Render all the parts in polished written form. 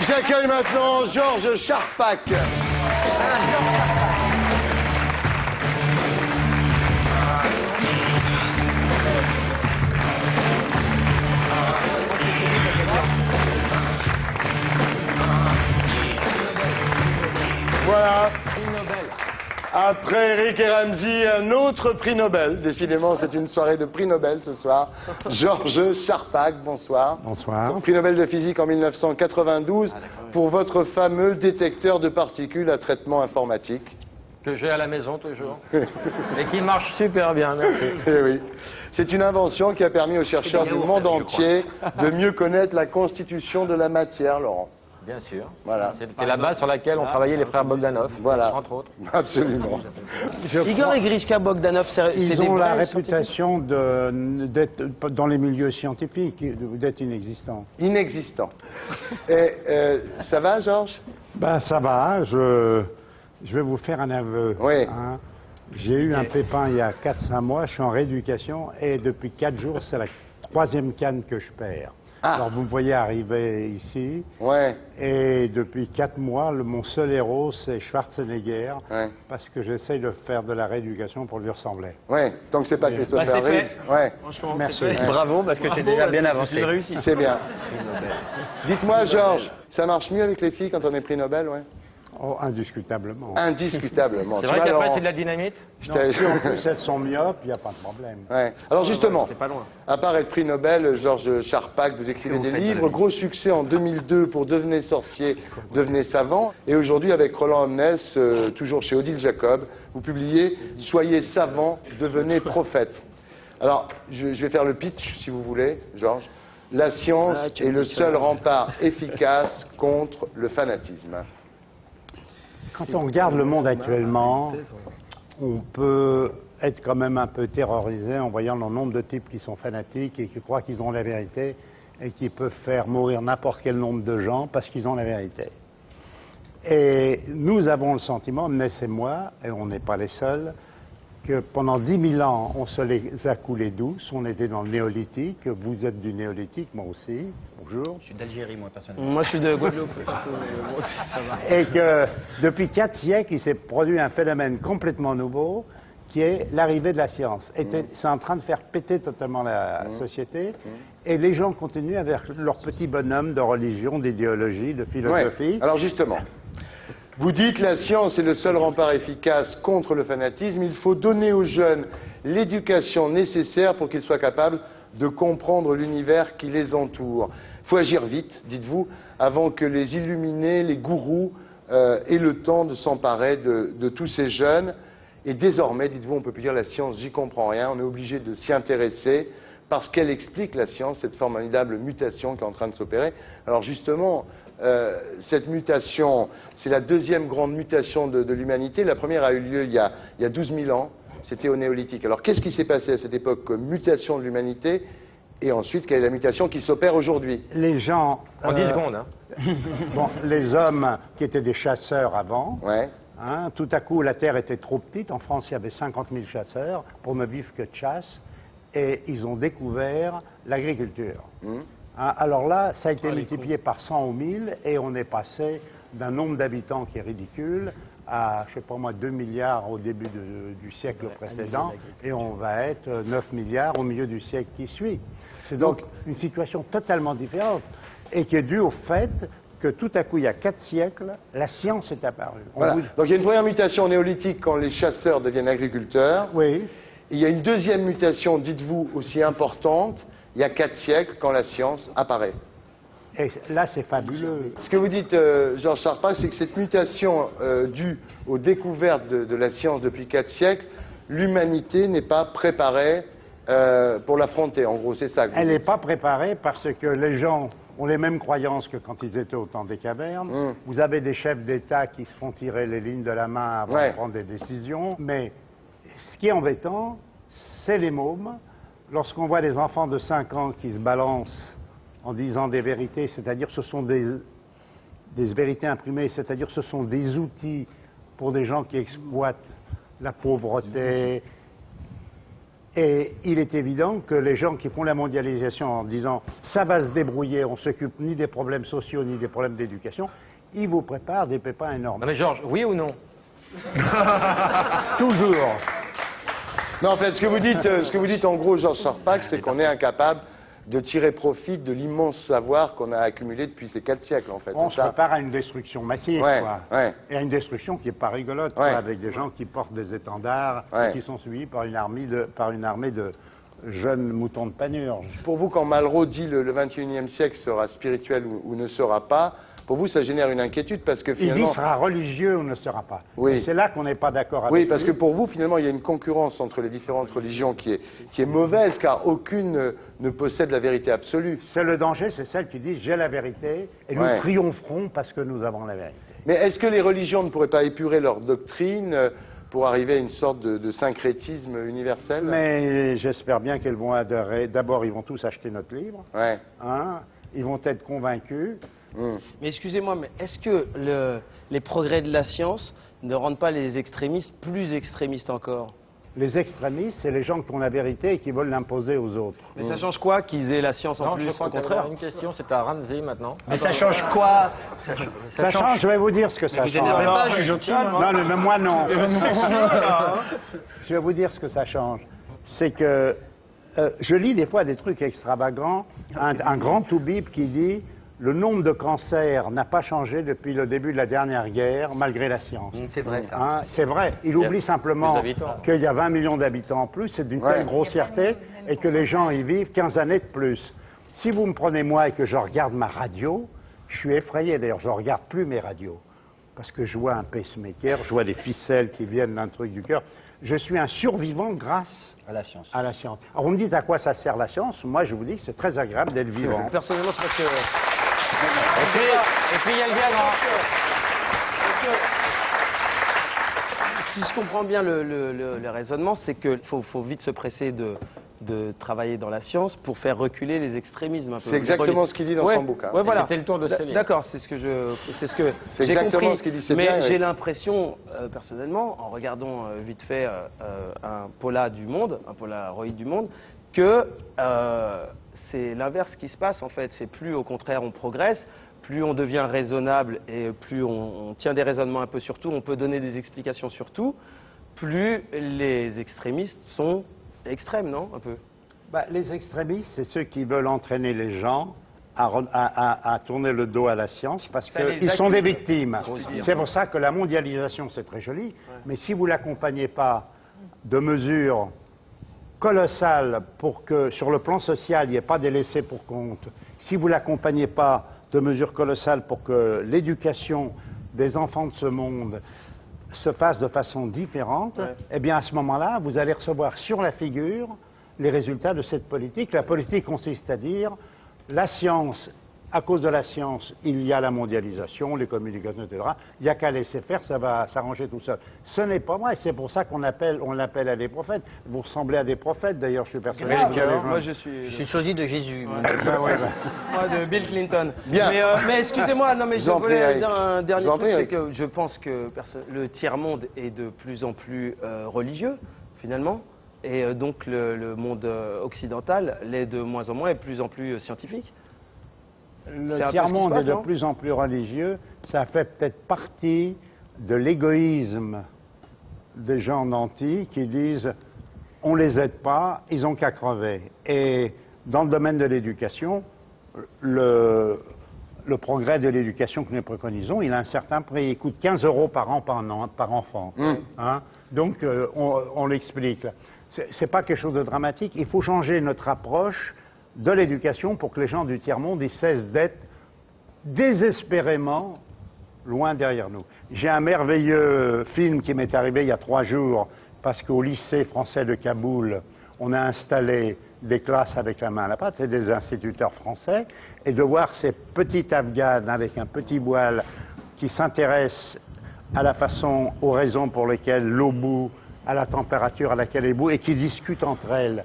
J'accueille maintenant Georges Charpak. Voilà. Après Eric et Ramsey, un autre prix Nobel. Décidément, c'est une soirée de prix Nobel ce soir. Georges Charpak, bonsoir. Bonsoir. Prix Nobel de physique en 1992 pour votre fameux détecteur de particules à traitement informatique. Que j'ai à la maison toujours. Et qui marche super bien, merci. Eh oui. C'est une invention qui a permis aux chercheurs du monde entier de mieux connaître la constitution de la matière, Laurent. Bien sûr. Voilà. C'était la base sur laquelle ont travaillé les frères Bogdanov, Voilà. entre autres. Absolument. Igor et Grishka Bogdanov, c'est des Ils ont la vrais réputation d'être, dans les milieux scientifiques, d'être inexistants. Inexistant. Et, ça va, Georges? Ben, ça va, je vais vous faire un aveu. Oui. Hein. J'ai eu un pépin il y a 4-5 mois, je suis en rééducation et depuis 4 jours, c'est la 3e canne que je perds. Ah. Alors vous me voyez arriver ici, Ouais. et depuis 4 mois, mon seul héros, c'est Schwarzenegger, Ouais. parce que j'essaye de faire de la rééducation pour lui ressembler. Ouais. Donc c'est pas Christopher Bah, c'est Reeves. fait. Ouais. Franchement, Merci. c'est fait. Bravo, parce que c'est déjà bien avancé. C'est bien. Dites-moi, Georges, ça marche mieux avec les filles quand on est prix Nobel, ouais? Oh, indiscutablement. Indiscutablement. C'est Tu vrai vois, qu'après Laurent, c'est de la dynamite. je Non, t'avais- si en plus elles sont myopes, il n'y a pas de problème. Ouais. Alors justement, C'est pas loin. à part être prix Nobel, Georges Charpak, vous écrivez des livres, gros succès en 2002 pour Devenez sorcier, devenez savant, et aujourd'hui avec Roland Omnes, toujours chez Odile Jacob, vous publiez Soyez savant, devenez prophète. Alors, je vais faire le pitch, si vous voulez, Georges. La science Ah, tu est me le dis seul ça. rempart efficace contre le fanatisme. Quand on regarde le monde actuellement, on peut être quand même un peu terrorisé en voyant le nombre de types qui sont fanatiques et qui croient qu'ils ont la vérité et qui peuvent faire mourir n'importe quel nombre de gens parce qu'ils ont la vérité. Et nous avons le sentiment, Omnes et moi, et on n'est pas les seuls, que pendant 10 000 ans, on se les a coulés douces, on était dans le néolithique, vous êtes du néolithique, moi aussi, bonjour. Je suis d'Algérie, moi, personnellement. Moi, je suis de Guadeloupe. Et que depuis 4 siècles, il s'est produit un phénomène complètement nouveau, qui est l'arrivée de la science. C'est en train de faire péter totalement la société, et les gens continuent avec leur petit bonhomme de religion, d'idéologie, de philosophie. Ouais. Alors justement, vous dites la science est le seul rempart efficace contre le fanatisme. Il faut donner aux jeunes l'éducation nécessaire pour qu'ils soient capables de comprendre l'univers qui les entoure. Il faut agir vite, dites-vous, avant que les illuminés, les gourous aient le temps de s'emparer de tous ces jeunes. Et désormais, dites-vous, on ne peut plus dire la science, j'y comprends rien. On est obligé de s'y intéresser parce qu'elle explique, la science, cette formidable mutation qui est en train de s'opérer. Alors justement, cette mutation, c'est la deuxième grande mutation de l'humanité. La première a eu lieu il y a 12 000 ans, c'était au néolithique. Alors qu'est-ce qui s'est passé à cette époque comme mutation de l'humanité? Et ensuite, quelle est la mutation qui s'opère aujourd'hui? Les gens... En 10 secondes. Hein. Bon, les hommes qui étaient des chasseurs avant, Ouais. hein, tout à coup la terre était trop petite. En France, il y avait 50 000 chasseurs pour ne vivre que de chasse. Et ils ont découvert l'agriculture. Hein, alors là, ça a été multiplié par 100 ou 1000 et on est passé d'un nombre d'habitants qui est ridicule à, je sais pas moi, 2 milliards au début du siècle précédent et on va être 9 milliards au milieu du siècle qui suit. C'est donc une situation totalement différente et qui est due au fait que tout à coup, il y a 4 siècles, la science est apparue. Voilà. Donc il y a une première mutation néolithique quand les chasseurs deviennent agriculteurs. Oui. Il y a une deuxième mutation, dites-vous, aussi importante, il y a 4 siècles, quand la science apparaît. Et là, c'est fabuleux. Ce que vous dites, Georges Charpak, c'est que cette mutation due aux découvertes de la science depuis 4 siècles, l'humanité n'est pas préparée pour l'affronter. En gros, c'est ça que vous Elle n'est dites. pas préparée parce que les gens ont les mêmes croyances que quand ils étaient au temps des cavernes. Vous avez des chefs d'État qui se font tirer les lignes de la main avant Ouais. de prendre des décisions. Mais ce qui est embêtant, c'est les mômes. Lorsqu'on voit des enfants de 5 ans qui se balancent en disant des vérités, c'est-à-dire ce sont des vérités imprimées, c'est-à-dire ce sont des outils pour des gens qui exploitent la pauvreté, Et il est évident que les gens qui font la mondialisation en disant « ça va se débrouiller, on ne s'occupe ni des problèmes sociaux ni des problèmes d'éducation », ils vous préparent des pépins énormes. Non mais Georges, oui ou non? Toujours. Non, en fait, ce que vous dites en gros, Georges Charpak, c'est qu'on est incapable de tirer profit de l'immense savoir qu'on a accumulé depuis ces 4 siècles, en fait. On se prépare à une destruction massive, Ouais, quoi. ouais. Et à une destruction qui n'est pas rigolote, Ouais. quoi, avec des gens qui portent des étendards Ouais. et qui sont suivis par une armée de jeunes moutons de panurge. Pour vous, quand Malraux dit le 21e siècle sera spirituel ou ne sera pas, pour vous, ça génère une inquiétude parce que Il finalement... dit sera religieux ou ne sera pas. Oui. Et c'est là qu'on n'est pas d'accord avec Oui, lui. parce que pour vous, finalement, il y a une concurrence entre les différentes religions qui est mauvaise, car aucune ne possède la vérité absolue. C'est le danger, c'est celles qui disent j'ai la vérité et nous Ouais. triompherons parce que nous avons la vérité. Mais est-ce que les religions ne pourraient pas épurer leur doctrine pour arriver à une sorte de syncrétisme universel? Mais j'espère bien qu'elles vont adhérer. D'abord, ils vont tous acheter notre livre. Ouais. Hein, ils vont être convaincus. Mais excusez-moi, mais est-ce que les progrès de la science ne rendent pas les extrémistes plus extrémistes encore? Les extrémistes, c'est les gens qui ont la vérité et qui veulent l'imposer aux autres. Mais ça change quoi qu'ils aient la science en Non, plus? je crois Au qu'il y contraire. a une question, c'est à Ramsey maintenant. Mais ça change quoi? Ça change, je vais vous dire ce que ça Vous change. énervez pas, juge au-dessus, Non, mais moi non. Je vais vous dire ce que ça change. C'est que je lis des fois des trucs extravagants. Un grand toubib qui dit le nombre de cancers n'a pas changé depuis le début de la dernière guerre, malgré la science. C'est vrai ça. Hein, c'est vrai. Il oublie simplement plus d'habitants. qu'il y a 20 millions d'habitants en plus, c'est d'une Ouais. telle grossièreté, et que les gens y vivent 15 années de plus. Si vous me prenez moi et que je regarde ma radio, je suis effrayé. D'ailleurs, je ne regarde plus mes radios. Parce que je vois un pacemaker, je vois des ficelles qui viennent d'un truc du cœur. Je suis un survivant grâce À la science. à la science. Alors, vous me dites à quoi ça sert la science? Moi, je vous dis que c'est très agréable d'être vivant. Personnellement, c'est parce que... Et puis il y a le Viagra. Si je comprends bien le raisonnement, c'est qu'il faut vite se presser de travailler dans la science pour faire reculer les extrémismes un peu. C'est exactement ce qu'il dit dans son bouquin. Ouais, voilà. C'était le tour de Céline. D'accord, c'est ce que C'est j'ai exactement compris. ce qu'il dit, c'est Mais bien, j'ai Eric. l'impression, personnellement, en regardant vite fait un Polaroid du monde, que c'est l'inverse qui se passe en fait. C'est plus au contraire on progresse, plus on devient raisonnable et plus on tient des raisonnements un peu sur tout, on peut donner des explications sur tout, plus les extrémistes sont extrêmes, non? Un peu. Bah, les extrémistes, c'est ceux qui veulent entraîner les gens à tourner le dos à la science parce Ça les qu'ils sont accuse. des victimes. dire. C'est pour ça que la mondialisation, c'est très joli, mais si vous ne l'accompagnez pas de mesures colossales pour que, sur le plan social, il n'y ait pas des laissés pour compte, si vous ne l'accompagnez pas de mesures colossales pour que l'éducation des enfants de ce monde se fasse de façon différente, eh bien à ce moment-là, vous allez recevoir sur la figure les résultats de cette politique. La politique consiste à dire la science, à cause de la science, il y a la mondialisation, les communications, etc. Il n'y a qu'à laisser faire, ça va s'arranger tout seul. Ce n'est pas vrai, c'est pour ça qu'on l'appelle à des prophètes. Vous ressemblez à des prophètes, d'ailleurs, je suis persuadé. Moi, je suis Je suis sosie de Jésus. moi de Bill Clinton. Bien. Mais excusez-moi, non mais Je je vous en prie, voulais Eric. dire un dernier Je vous en truc, prie, c'est Eric. que je pense que le tiers-monde est de plus en plus religieux, finalement, et donc le monde occidental l'est de moins en moins et de plus en plus scientifique. C'est un Le peu ce qui tiers-monde se est passe, de non plus en plus religieux. Ça fait peut-être partie de l'égoïsme des gens nantis qui disent on les aide pas, ils ont qu'à crever. Et dans le domaine de l'éducation, le progrès de l'éducation que nous préconisons, il a un certain prix. Il coûte 15 € par an par enfant. Hein? Donc on l'explique. C'est pas quelque chose de dramatique. Il faut changer notre approche de l'éducation pour que les gens du tiers-monde ils cessent d'être désespérément loin derrière nous. J'ai un merveilleux film qui m'est arrivé il y a 3 jours parce qu'au lycée français de Kaboul, on a installé des classes avec la main à la pâte, c'est des instituteurs français, et de voir ces petites Afghanes avec un petit voile qui s'intéressent à la façon, aux raisons pour lesquelles l'eau bout, à la température à laquelle elle bout, et qui discutent entre elles.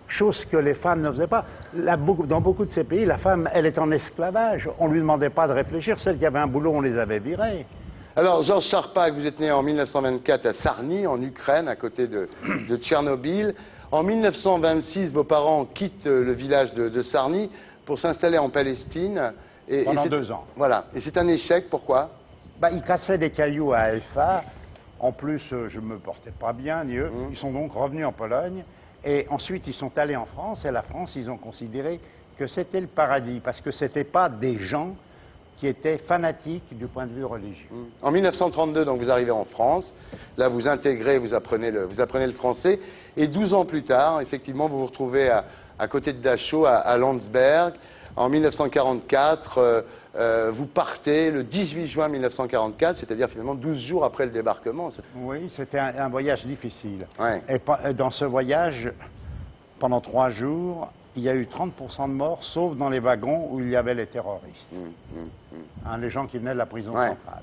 Chose que les femmes ne faisaient pas. Dans beaucoup de ces pays, la femme, elle est en esclavage. On ne lui demandait pas de réfléchir. Celles qui avaient un boulot, on les avait virées. Alors, Georges Charpak, vous êtes né en 1924 à Sarny, en Ukraine, à côté de Tchernobyl. En 1926, vos parents quittent le village de Sarni pour s'installer en Palestine. Pendant c'est- 2 ans. Voilà. Et c'est un échec, pourquoi? Bah, ils cassaient des cailloux à Haïfa. En plus, je ne me portais pas bien, ni eux. Ils sont donc revenus en Pologne. Et ensuite, ils sont allés en France. Et la France, ils ont considéré que c'était le paradis. Parce que ce n'étaient pas des gens qui étaient fanatiques du point de vue religieux. En 1932, donc, vous arrivez en France. Là, vous intégrez, vous apprenez le français. Et 12 ans plus tard, effectivement, vous vous retrouvez à côté de Dachau, à Landsberg. En 1944, vous partez le 18 juin 1944, c'est-à-dire finalement 12 jours après le débarquement. Oui, c'était un voyage difficile. Ouais. Et dans ce voyage, pendant 3 jours, il y a eu 30% de morts, sauf dans les wagons où il y avait les terroristes. Hein, les gens qui venaient de la prison Ouais. centrale.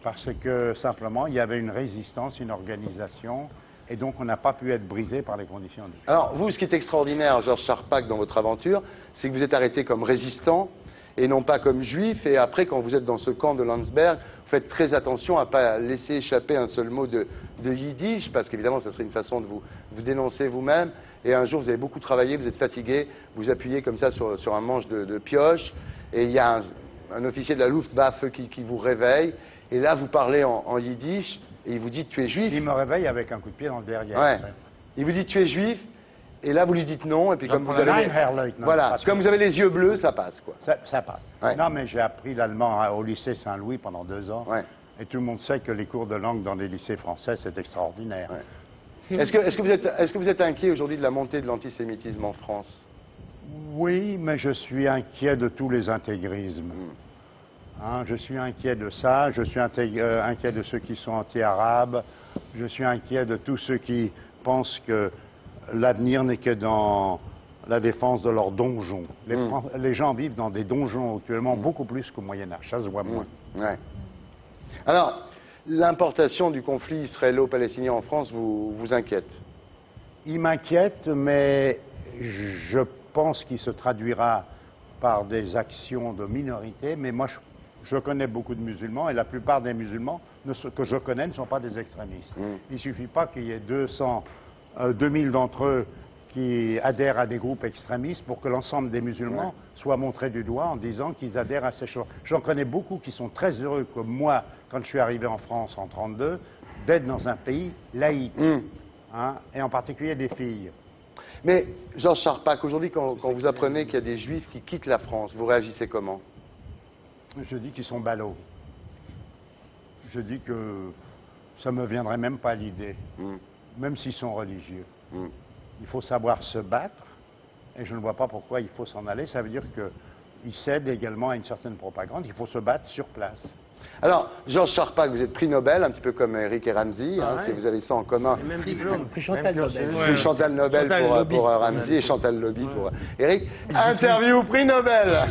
Parce que simplement, il y avait une résistance, une organisation, et donc on n'a pas pu être brisé par les conditions difficiles. Alors, vous, ce qui est extraordinaire, Georges Charpak, dans votre aventure, c'est que vous êtes arrêté comme résistant et non pas comme juif. Et après, quand vous êtes dans ce camp de Landsberg, vous faites très attention à ne pas laisser échapper un seul mot de yiddish, parce qu'évidemment, ça serait une façon de vous dénoncer vous-même. Et un jour, vous avez beaucoup travaillé, vous êtes fatigué, vous appuyez comme ça sur un manche de pioche, et il y a un officier de la Luftwaffe qui vous réveille. Et là, vous parlez en yiddish, et il vous dit « tu es juif ». Il me réveille avec un coup de pied dans le derrière. Ouais. Il vous dit tu es juif, et là vous lui dites non, et puis comme vous avez Nein, Herr Leutnant. voilà, Parce comme que- vous avez les yeux bleus, ça passe quoi. Ça passe. Ouais. Non, mais j'ai appris l'allemand au lycée Saint-Louis pendant 2 ans. Ouais. Et tout le monde sait que les cours de langue dans les lycées français, c'est extraordinaire. Ouais. Est-ce que vous êtes inquiet aujourd'hui de la montée de l'antisémitisme en France? Oui, mais je suis inquiet de tous les intégrismes. Hein, je suis inquiet de ça, je suis inquiet de ceux qui sont anti-arabes, je suis inquiet de tous ceux qui pensent que l'avenir n'est que dans la défense de leurs donjons. Les gens vivent dans des donjons actuellement beaucoup plus qu'au Moyen-Âge, ça se voit moins. Ouais. Alors, l'importation du conflit israélo-palestinien en France vous inquiète? Il m'inquiète, mais je pense qu'il se traduira par des actions de minorité. Mais moi, je connais beaucoup de musulmans, et la plupart des musulmans que je connais ne sont pas des extrémistes. Il ne suffit pas qu'il y ait 2000 d'entre eux qui adhèrent à des groupes extrémistes pour que l'ensemble des musulmans soient montrés du doigt en disant qu'ils adhèrent à ces choses. J'en connais beaucoup qui sont très heureux, comme moi, quand je suis arrivé en France en 1932, d'être dans un pays laïque, hein, et en particulier des filles. Mais, Georges Charpak, aujourd'hui, quand vous apprenez qu'il y a des juifs qui quittent la France, vous réagissez comment? Je dis qu'ils sont ballots. Je dis que ça ne me viendrait même pas à l'idée, même s'ils sont religieux. Il faut savoir se battre, et je ne vois pas pourquoi il faut s'en aller. Ça veut dire qu'ils cèdent également à une certaine propagande. Il faut se battre sur place. Alors, Georges Charpak, vous êtes prix Nobel, un petit peu comme Eric et Ramsey, hein, ouais. si vous avez ça en commun. Et même diplôme. Prix Chantal Nobel. Prix Chantal Nobel Chantal pour Lobby. Ramsey et Chantal Lobby pour Eric. Interview prix Nobel.